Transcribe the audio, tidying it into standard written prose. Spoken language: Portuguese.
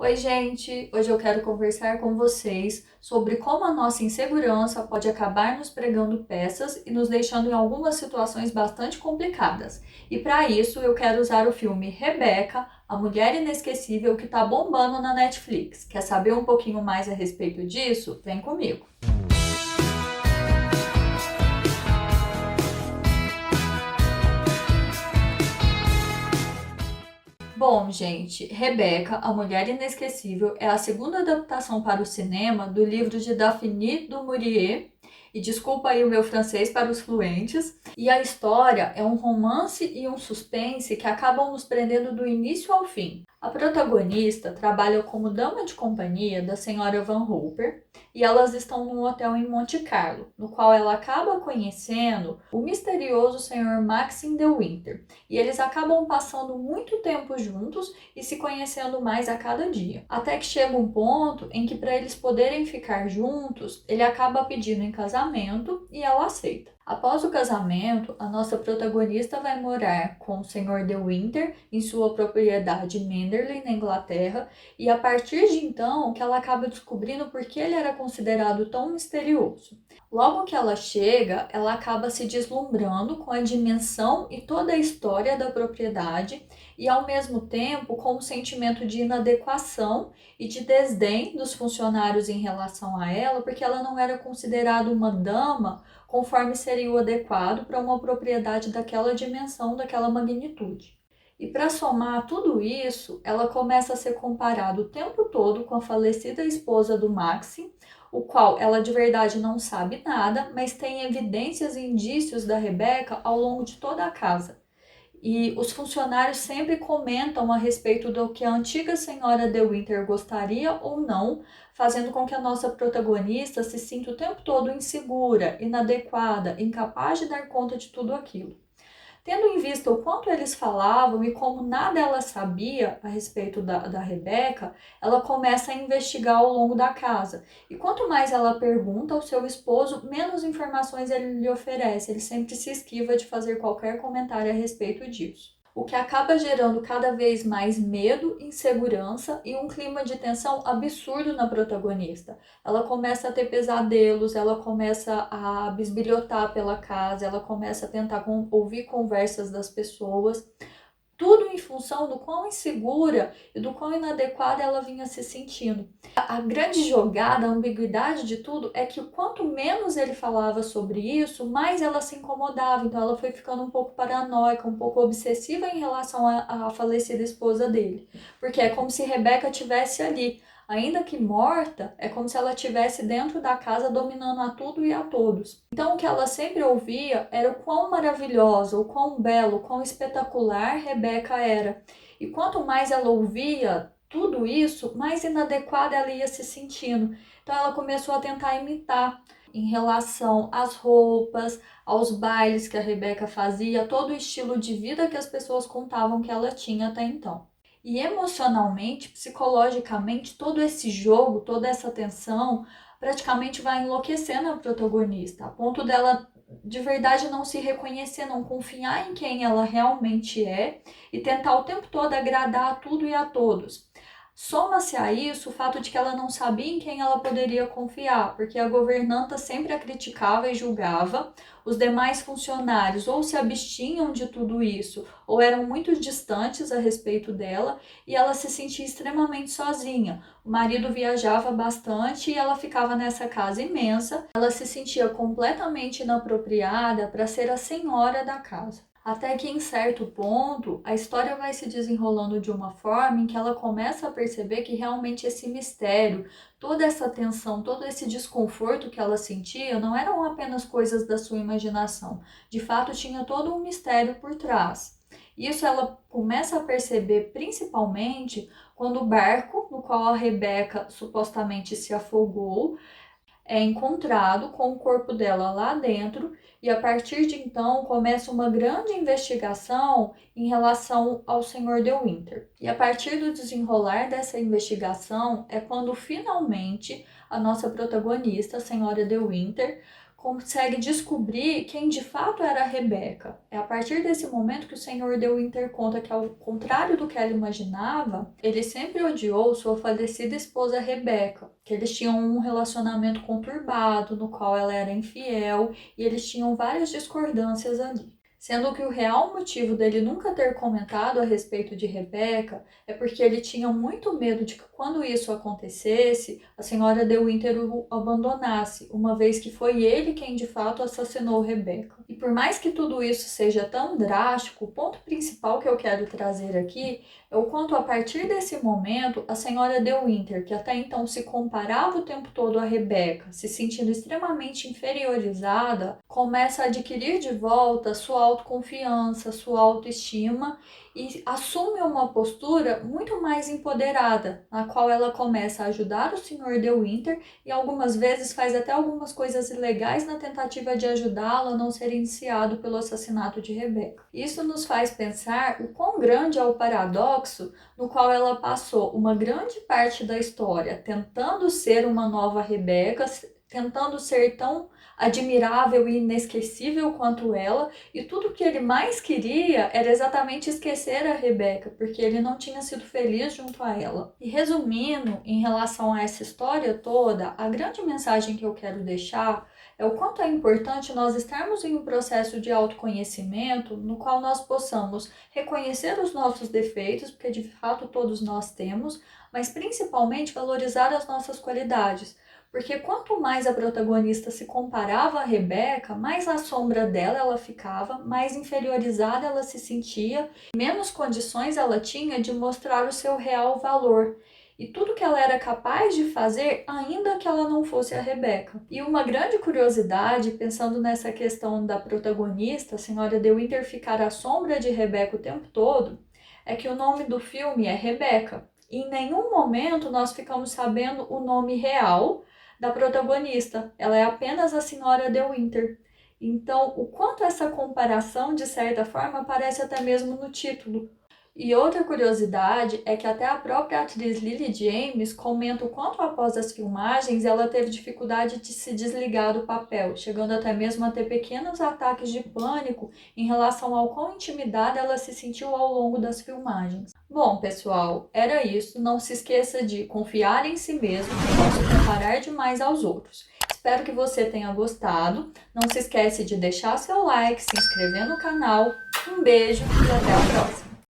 Oi, gente! Hoje eu quero conversar com vocês sobre como a nossa insegurança pode acabar nos pregando peças e nos deixando em algumas situações bastante complicadas. E para isso eu quero usar o filme Rebeca, a Mulher Inesquecível, que está bombando na Netflix. Quer saber um pouquinho mais a respeito disso? Vem comigo! Bom, gente, Rebeca, a Mulher Inesquecível, é a segunda adaptação para o cinema do livro de Daphne du Maurier, e desculpa aí o meu francês para os fluentes. E a história é um romance e um suspense que acabam nos prendendo do início ao fim. A protagonista trabalha como dama de companhia da senhora Van Hopper e elas estão num hotel em Monte Carlo, no qual ela acaba conhecendo o misterioso senhor Maxim de Winter. E eles acabam passando muito tempo juntos e se conhecendo mais a cada dia. Até que chega um ponto em que, para eles poderem ficar juntos, ele acaba pedindo em casamento e ela aceita. Após o casamento, a nossa protagonista vai morar com o Senhor de Winter em sua propriedade Manderley, na Inglaterra, e a partir de então que ela acaba descobrindo por que ele era considerado tão misterioso. Logo que ela chega, ela acaba se deslumbrando com a dimensão e toda a história da propriedade e, ao mesmo tempo, com um sentimento de inadequação e de desdém dos funcionários em relação a ela, porque ela não era considerada uma dama conforme seria o adequado para uma propriedade daquela dimensão, daquela magnitude. E para somar tudo isso, ela começa a ser comparada o tempo todo com a falecida esposa do Maxim, o qual ela de verdade não sabe nada, mas tem evidências e indícios da Rebeca ao longo de toda a casa. E os funcionários sempre comentam a respeito do que a antiga senhora de Winter gostaria ou não, fazendo com que a nossa protagonista se sinta o tempo todo insegura, inadequada, incapaz de dar conta de tudo aquilo. Tendo em vista o quanto eles falavam e como nada ela sabia a respeito da Rebeca, ela começa a investigar ao longo da casa. E quanto mais ela pergunta ao seu esposo, menos informações ele lhe oferece. Ele sempre se esquiva de fazer qualquer comentário a respeito disso, o que acaba gerando cada vez mais medo, insegurança e um clima de tensão absurdo na protagonista. Ela começa a ter pesadelos, ela começa a bisbilhotar pela casa, ela começa a tentar ouvir conversas das pessoas, tudo em função do quão insegura e do quão inadequada ela vinha se sentindo. A grande jogada, a ambiguidade de tudo é que quanto menos ele falava sobre isso, mais ela se incomodava. Então ela foi ficando um pouco paranoica, um pouco obsessiva em relação à falecida esposa dele. Porque é como se Rebeca tivesse ali, ainda que morta, é como se ela estivesse dentro da casa dominando a tudo e a todos. Então o que ela sempre ouvia era o quão maravilhosa, o quão belo, o quão espetacular Rebeca era. E quanto mais ela ouvia tudo isso, mais inadequada ela ia se sentindo. Então ela começou a tentar imitar em relação às roupas, aos bailes que a Rebeca fazia, todo o estilo de vida que as pessoas contavam que ela tinha até então. E emocionalmente, psicologicamente, todo esse jogo, toda essa tensão, praticamente vai enlouquecendo a protagonista, a ponto dela de verdade não se reconhecer, não confiar em quem ela realmente é e tentar o tempo todo agradar a tudo e a todos. Soma-se a isso o fato de que ela não sabia em quem ela poderia confiar, porque a governanta sempre a criticava e julgava, os demais funcionários ou se abstinham de tudo isso, ou eram muito distantes a respeito dela, e ela se sentia extremamente sozinha. O marido viajava bastante e ela ficava nessa casa imensa, ela se sentia completamente inapropriada para ser a senhora da casa. Até que em certo ponto a história vai se desenrolando de uma forma em que ela começa a perceber que realmente esse mistério, toda essa tensão, todo esse desconforto que ela sentia não eram apenas coisas da sua imaginação. De fato, tinha todo um mistério por trás. Isso ela começa a perceber principalmente quando o barco no qual a Rebeca supostamente se afogou é encontrado com o corpo dela lá dentro, e a partir de então começa uma grande investigação em relação ao Senhor de Winter. E a partir do desenrolar dessa investigação é quando finalmente a nossa protagonista, a Senhora de Winter, consegue descobrir quem de fato era Rebeca. É a partir desse momento que o Sr. De Winter conta que, ao contrário do que ela imaginava, ele sempre odiou sua falecida esposa Rebeca, que eles tinham um relacionamento conturbado, no qual ela era infiel, e eles tinham várias discordâncias ali. Sendo que o real motivo dele nunca ter comentado a respeito de Rebeca é porque ele tinha muito medo de que, quando isso acontecesse, a senhora De Winter o abandonasse, uma vez que foi ele quem de fato assassinou Rebeca. E por mais que tudo isso seja tão drástico, o ponto principal que eu quero trazer aqui é o quanto, a partir desse momento, a senhora De Winter, que até então se comparava o tempo todo a Rebeca, se sentindo extremamente inferiorizada, começa a adquirir de volta sua autoconfiança, sua autoestima e assume uma postura muito mais empoderada, na qual ela começa a ajudar o Sr. De Winter e algumas vezes faz até algumas coisas ilegais na tentativa de ajudá-lo a não ser indiciado pelo assassinato de Rebeca. Isso nos faz pensar o quão grande é o paradoxo no qual ela passou uma grande parte da história tentando ser uma nova Rebeca, tentando ser tão admirável e inesquecível quanto ela, e tudo que ele mais queria era exatamente esquecer a Rebeca, porque ele não tinha sido feliz junto a ela. E resumindo, em relação a essa história toda, a grande mensagem que eu quero deixar é o quanto é importante nós estarmos em um processo de autoconhecimento no qual nós possamos reconhecer os nossos defeitos, porque de fato todos nós temos, mas principalmente valorizar as nossas qualidades. Porque quanto mais a protagonista se comparava a Rebeca, mais à sombra dela ela ficava, mais inferiorizada ela se sentia, menos condições ela tinha de mostrar o seu real valor. E tudo que ela era capaz de fazer, ainda que ela não fosse a Rebeca. E uma grande curiosidade, pensando nessa questão da protagonista, a senhora De Winter ficar à sombra de Rebeca o tempo todo, é que o nome do filme é Rebeca. E em nenhum momento nós ficamos sabendo o nome real da protagonista. Ela é apenas a senhora De Winter. Então, o quanto essa comparação, de certa forma, aparece até mesmo no título. E outra curiosidade é que até a própria atriz Lily James comenta o quanto, após as filmagens, ela teve dificuldade de se desligar do papel, chegando até mesmo a ter pequenos ataques de pânico em relação ao quão intimidada ela se sentiu ao longo das filmagens. Bom, pessoal, era isso. Não se esqueça de confiar em si mesmo e não se comparar demais aos outros. Espero que você tenha gostado. Não se esquece de deixar seu like, se inscrever no canal. Um beijo e até a próxima!